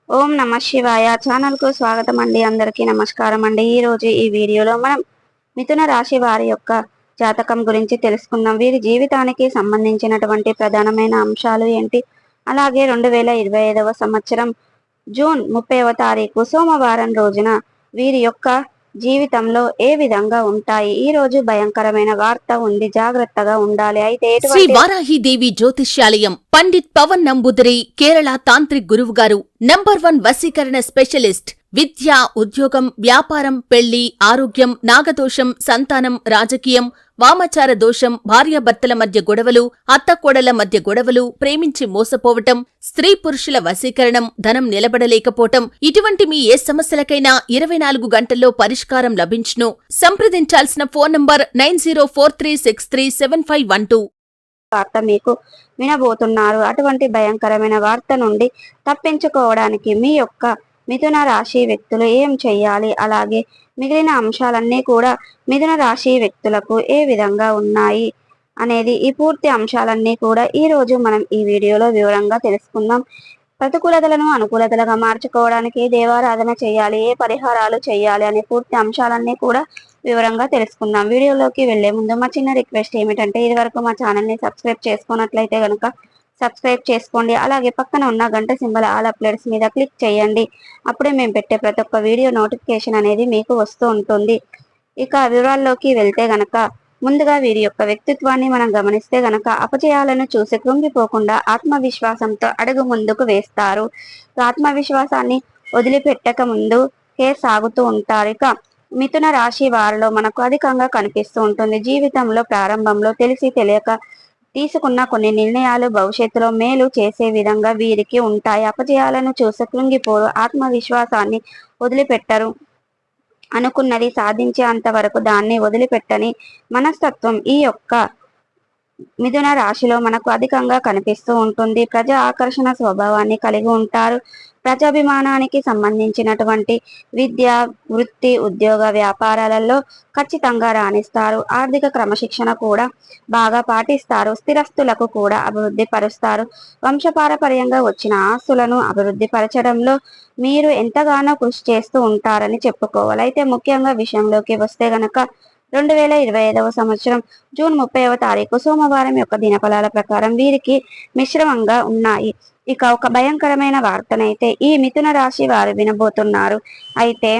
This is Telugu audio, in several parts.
ఓం నమ శివాయ ఛానల్ కు స్వాగతం అండి. అందరికీ నమస్కారం అండి. ఈ రోజు ఈ వీడియోలో మనం మిథున రాశి వారి యొక్క జాతకం గురించి తెలుసుకుందాం. వీరి జీవితానికి సంబంధించినటువంటి ప్రధానమైన అంశాలు ఏంటి, అలాగే 2025వ సంవత్సరం జూన్ 30వ తారీఖు సోమవారం రోజున వీరి యొక్క జీవితంలో ఏ విధంగా ఉంటాయి. ఈ రోజు భయంకరమైన వార్త ఉంది, జాగ్రత్తగా ఉండాలి. అయితే శ్రీ వారాహిదేవి జ్యోతిష్యాలయం పండిత్ పవన్ నంబూదరి కేరళ తాంత్రిక్ గురువు గారు నంబర్ 1 వశీకరణ స్పెషలిస్ట్. విద్య, ఉద్యోగం, వ్యాపారం, పెళ్లి, ఆరోగ్యం, నాగదోషం, సంతానం, రాజకీయం, వామాచార దోషం, భార్యాభర్తల మధ్య గొడవలు, అత్తకోడల మధ్య గొడవలు, ప్రేమించి మోసపోవటం, స్త్రీ పురుషుల వశీకరణం, ధనం నిలబడలేకపోవటం, ఇటువంటి మీ ఏ సమస్యలకైనా 24 గంటల్లో పరిష్కారం లభించును. సంప్రదించాల్సిన ఫోన్ నంబర్ 9043637512. వార్త మీకు వినబోతున్నారు. అటువంటి భయంకరమైన వార్త నుండి తప్పించుకోవడానికి మీ యొక్క మిథున రాశి వ్యక్తులు ఏం చెయ్యాలి, అలాగే మిగిలిన అంశాలన్నీ కూడా మిథున రాశి వ్యక్తులకు ఏ విధంగా ఉన్నాయి అనేది, ఈ పూర్తి అంశాలన్నీ కూడా ఈ రోజు మనం ఈ వీడియోలో వివరంగా తెలుసుకుందాం. ప్రతికూలతలను అనుకూలతలుగా మార్చుకోవడానికి దేవారాధన చేయాలి, ఏ పరిహారాలు చేయాలి అనే పూర్తి అంశాలన్నీ కూడా వివరంగా తెలుసుకుందాం. వీడియోలోకి వెళ్లే ముందు మా చిన్న రిక్వెస్ట్ ఏమిటంటే, ఇది వరకు మా ఛానల్ ని సబ్స్క్రైబ్ చేసుకున్నట్లయితే కనుక సబ్స్క్రైబ్ చేసుకోండి. అలాగే పక్కన ఉన్న గంట సింబల్ ఆల్ అప్డేట్స్ మీద క్లిక్ చేయండి. అప్పుడే మేము పెట్టే ప్రతి ఒక్క వీడియో నోటిఫికేషన్ అనేది మీకు వస్తూ ఉంటుంది. ఇక వివరాల్లోకి వెళ్తే గనక, ముందుగా వీరి యొక్క వ్యక్తిత్వాన్ని మనం గమనిస్తే గనక, అపజయాలను చూసి కృంగిపోకుండా ఆత్మవిశ్వాసంతో అడుగు ముందుకు వేస్తారు. ఆత్మవిశ్వాసాన్ని వదిలిపెట్టక ముందుకే సాగుతూ ఉంటారు. ఇక మిథున రాశి వారిలో మనకు అధికంగా కనిపిస్తూ ఉంటుంది. జీవితంలో ప్రారంభంలో తెలిసి తెలియక తీసుకున్న కొన్ని నిర్ణయాలు భవిష్యత్తులో మేలు చేసే విధంగా వీరికి ఉంటాయి. అపజయాలను చూసి కృంగిపోరు, ఆత్మవిశ్వాసాన్ని వదిలిపెట్టరు. అనుకున్నది సాధించే అంతవరకు దాన్ని వదిలిపెట్టని మనస్తత్వం ఈ యొక్క మిథున రాశిలో మనకు అధికంగా కనిపిస్తూ ఉంటుంది. ప్రజా ఆకర్షణ స్వభావాన్ని కలిగి ఉంటారు. ప్రజాభిమానానికి సంబంధించినటువంటి విద్య, వృత్తి, ఉద్యోగ, వ్యాపారాలలో ఖచ్చితంగా రాణిస్తారు. ఆర్థిక క్రమశిక్షణ కూడా బాగా పాటిస్తారు. స్థిరస్తులకు కూడా అభివృద్ధి పరుస్తారు. వంశపారపర్యంగా వచ్చిన ఆస్తులను అభివృద్ధి పరచడంలో మీరు ఎంతగానో కృషి చేస్తూ ఉంటారని చెప్పుకోవాలి. అయితే ముఖ్యంగా విషయంలోకి వస్తే గనక, 2025వ సంవత్సరం జూన్ 30వ తారీఖు సోమవారం యొక్క దినఫలాల ప్రకారం వీరికి మిశ్రమంగా ఉన్నాయి. ఇక ఒక భయంకరమైన వార్తనైతే ఈ మిథున రాశి వారు వినబోతున్నారు. అయితే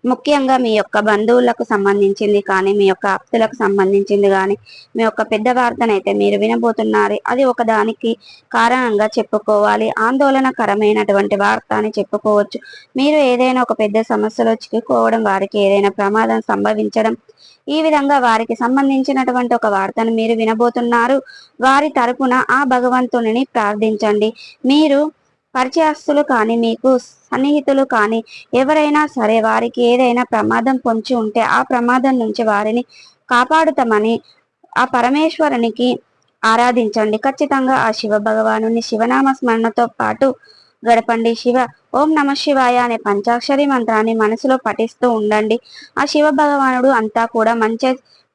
ముఖ్యంగా మీ యొక్క బంధువులకు సంబంధించింది కానీ, మీ యొక్క ఆప్తులకు సంబంధించింది కానీ, మీ యొక్క పెద్ద వార్తనైతే మీరు వినబోతున్నారు. అది ఒకదానికి కారణంగా చెప్పుకోవాలి. ఆందోళనకరమైనటువంటి వార్త అని చెప్పుకోవచ్చు. మీరు ఏదైనా ఒక పెద్ద సమస్యలో చిక్కుకోవడం, వారికి ఏదైనా ప్రమాదం సంభవించడం, ఈ విధంగా వారికి సంబంధించినటువంటి ఒక వార్తను మీరు వినబోతున్నారు. వారి తరపున ఆ భగవంతుని ప్రార్థించండి. మీరు పరిచయస్తులు కానీ, మీకు సన్నిహితులు కానీ ఎవరైనా సరే వారికి ఏదైనా ప్రమాదం పొంచి ఉంటే ఆ ప్రమాదం నుంచి వారిని కాపాడుతామని ఆ పరమేశ్వరునికి ఆరాధించండి. ఖచ్చితంగా ఆ శివ భగవాను శివనామ స్మరణతో పాటు గడపండి. ఓం నమ శివాయ అనే పంచాక్షరి మంత్రాన్ని మనసులో పఠిస్తూ ఉండండి. ఆ శివ భగవానుడు అంతా కూడా మంచి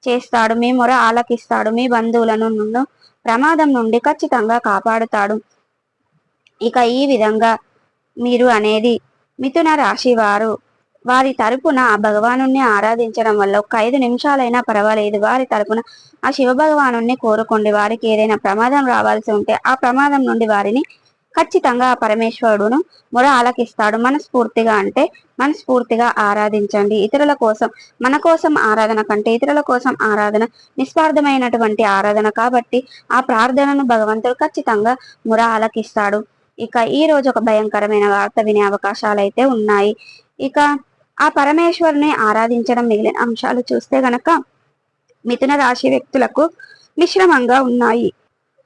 చేస్తాడు. మీ మొర ఆలకిస్తాడు. మీ బంధువులను ప్రమాదం నుండి ఖచ్చితంగా కాపాడుతాడు. ఇక ఈ విధంగా మీరు అనేది మిథున రాశి వారు వారి తరపున ఆ భగవాను ఆరాధించడం వల్ల ఒక 5 నిమిషాలైనా పర్వాలేదు, వారి తరపున ఆ శివ భగవాను కోరుకోండి. వారికి ఏదైనా ప్రమాదం రావాల్సి ఉంటే ఆ ప్రమాదం నుండి వారిని ఖచ్చితంగా ఆ పరమేశ్వరుడును మొర ఆలకిస్తాడు. మనస్ఫూర్తిగా ఆరాధించండి. ఇతరుల కోసం, మన కోసం ఆరాధన కంటే ఇతరుల కోసం ఆరాధన నిస్వార్థమైనటువంటి ఆరాధన కాబట్టి ఆ ప్రార్థనను భగవంతుడు ఖచ్చితంగా మొర ఆలకిస్తాడు. ఇక ఈ రోజు ఒక భయంకరమైన వార్త వినే అవకాశాలు అయితే ఉన్నాయి. ఇక ఆ పరమేశ్వరుని ఆరాధించడం మిగిలిన అంశాలు చూస్తే గనక, మిథున రాశి వ్యక్తులకు మిశ్రమంగా ఉన్నాయి.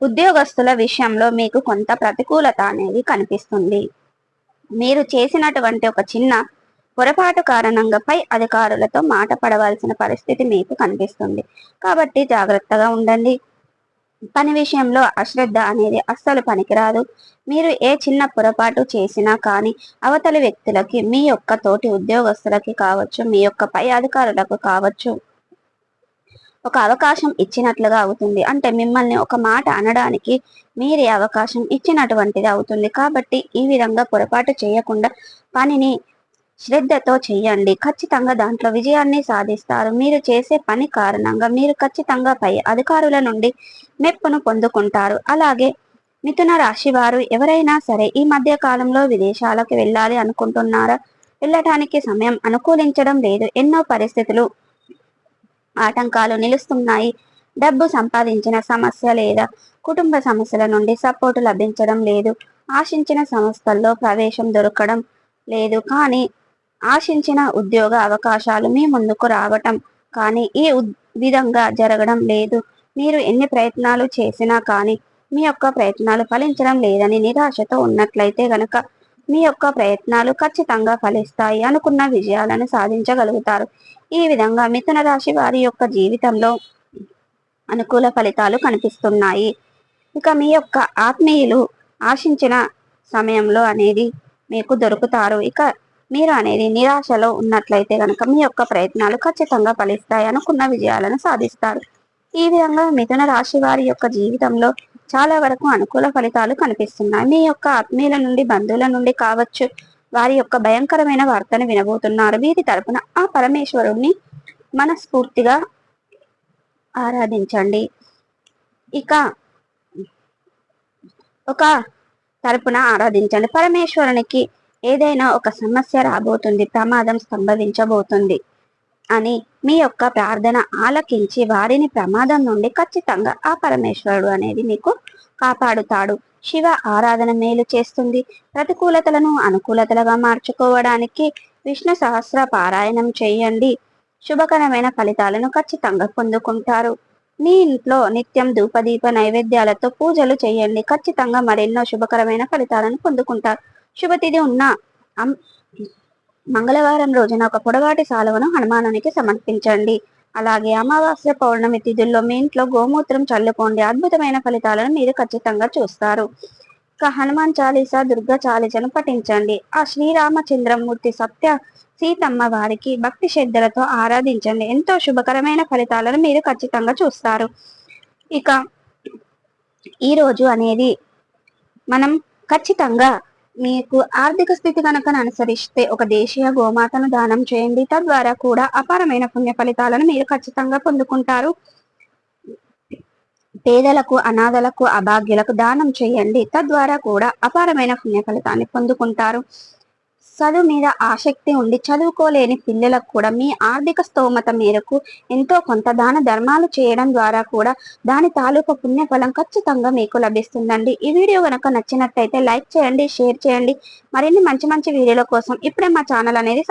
ఉద్యోగస్తుల విషయంలో మీకు కొంత ప్రతికూలత అనేది కనిపిస్తుంది. మీరు చేసినటువంటి ఒక చిన్న పొరపాటు కారణంగా పై అధికారులతో మాట పడవలసిన పరిస్థితి మీకు కనిపిస్తుంది. కాబట్టి జాగ్రత్తగా ఉండండి. పని విషయంలో అశ్రద్ధ అనేది అస్సలు పనికిరాదు. మీరు ఏ చిన్న పొరపాటు చేసినా కానీ అవతలి వ్యక్తులకి, మీ యొక్క తోటి ఉద్యోగస్తులకి కావచ్చు, మీ యొక్క పై అధికారులకు కావచ్చు, ఒక అవకాశం ఇచ్చినట్లుగా అవుతుంది. అంటే మిమ్మల్ని ఒక మాట అనడానికి మీరే అవకాశం ఇచ్చినటువంటిది అవుతుంది. కాబట్టి ఈ విధంగా పొరపాటు చేయకుండా పనిని శ్రద్ధతో చెయ్యండి. ఖచ్చితంగా దాంట్లో విజయాన్ని సాధిస్తారు. మీరు చేసే పని కారణంగా మీరు ఖచ్చితంగా పై అధికారుల నుండి మెప్పును పొందుకుంటారు. అలాగే మిథున రాశి వారు ఎవరైనా సరే ఈ మధ్య కాలంలో విదేశాలకు వెళ్ళాలి అనుకుంటున్నారా? వెళ్ళటానికి సమయం అనుకూలించడం లేదు. ఎన్నో పరిస్థితులు ఆటంకాలు నిలుస్తున్నాయి. డబ్బు సంపాదించిన సమస్య లేదా కుటుంబ సమస్యల నుండి సపోర్టు లభించడం లేదు. ఆశించిన సంస్థల్లో ప్రవేశం దొరకడం లేదు. కానీ ఆశించిన ఉద్యోగ అవకాశాలు మీ ముందుకు రావటం కానీ ఈ విధంగా జరగడం లేదు. మీరు ఎన్ని ప్రయత్నాలు చేసినా కానీ మీ యొక్క ప్రయత్నాలు ఫలించడం లేదని నిరాశతో ఉన్నట్లయితే గనక మీ యొక్క ప్రయత్నాలు ఖచ్చితంగా ఫలిస్తాయి. అనుకున్న విజయాలను సాధించగలుగుతారు. ఈ విధంగా మిథున రాశి వారి యొక్క జీవితంలో అనుకూల ఫలితాలు కనిపిస్తున్నాయి. ఇక మీ యొక్క ఆత్మీయులు ఆశించిన సమయంలో అనేది మీకు దొరుకుతారు. ఇక మీరు అనేది నిరాశలో ఉన్నట్లయితే కనుక మీ యొక్క ప్రయత్నాలు ఖచ్చితంగా ఫలిస్తాయి. అనుకున్న విజయాలను సాధిస్తారు. ఈ విధంగా మిథున రాశి వారి యొక్క జీవితంలో చాలా వరకు అనుకూల ఫలితాలు కనిపిస్తున్నాయి. మీ యొక్క ఆత్మీయుల నుండి బంధువుల నుండి కావచ్చు వారి యొక్క భయంకరమైన వార్తను వినబోతున్నారు. వీరి తరపున ఆ పరమేశ్వరుణ్ణి మనస్ఫూర్తిగా ఆరాధించండి. ఇక ఒక తరపున ఆరాధించండి. పరమేశ్వరునికి ఏదైనా ఒక సమస్య రాబోతుంది, ప్రమాదం సంభవించబోతుంది అని మీ యొక్క ప్రార్థన ఆలకించి వారిని ప్రమాదం నుండి ఖచ్చితంగా ఆ పరమేశ్వరుడు అనేది మీకు కాపాడుతాడు. శివ ఆరాధన మేలు చేస్తుంది. ప్రతికూలతలను అనుకూలతలుగా మార్చుకోవడానికి విష్ణు సహస్ర పారాయణం చేయండి. శుభకరమైన ఫలితాలను ఖచ్చితంగా పొందుకుంటారు. మీ ఇంట్లో నిత్యం ధూపదీప నైవేద్యాలతో పూజలు చేయండి. ఖచ్చితంగా మరెన్నో శుభకరమైన ఫలితాలను పొందుకుంటారు. శుభతిథి ఉన్న మంగళవారం రోజున ఒక పొడవాటి సాలువను హనుమానునికి సమర్పించండి. అలాగే అమావాస్య పౌర్ణమి తిథుల్లో మీ ఇంట్లో గోమూత్రం చల్లుకోండి. అద్భుతమైన ఫలితాలను మీరు ఖచ్చితంగా చూస్తారు. ఇక హనుమాన్ చాలీసా, దుర్గా చాలీసను పఠించండి. ఆ శ్రీరామచంద్రమూర్తి సత్య సీతమ్మ వారికి భక్తి శ్రద్ధలతో ఆరాధించండి. ఎంతో శుభకరమైన ఫలితాలను మీరు ఖచ్చితంగా చూస్తారు. ఇక ఈ రోజు అనేది మనం ఖచ్చితంగా మీకు ఆర్థిక స్థితి కనుక అనుసరిస్తే ఒక దేశీయ గోమాతను దానం చేయండి. తద్వారా కూడా అపారమైన పుణ్య ఫలితాలను మీరు ఖచ్చితంగా పొందుకుంటారు. పేదలకు, అనాథలకు, అభాగ్యులకు దానం చేయండి. తద్వారా కూడా అపారమైన పుణ్య ఫలితాన్ని పొందుకుంటారు. చదువు మీద ఆసక్తి ఉండి చదువుకోలేని పిల్లలకు కూడా మీ ఆర్థిక స్తోమత మేరకు ఎంతో కొంత దాన ధర్మాలు చేయడం ద్వారా కూడా దాని తాలూకు పుణ్యఫలం ఖచ్చితంగా మీకు లభిస్తుందండి. ఈ వీడియో కనుక నచ్చినట్టయితే లైక్ చేయండి, షేర్ చేయండి. మరిన్ని మంచి మంచి వీడియోల కోసం ఇప్పుడే మా ఛానల్ అనేది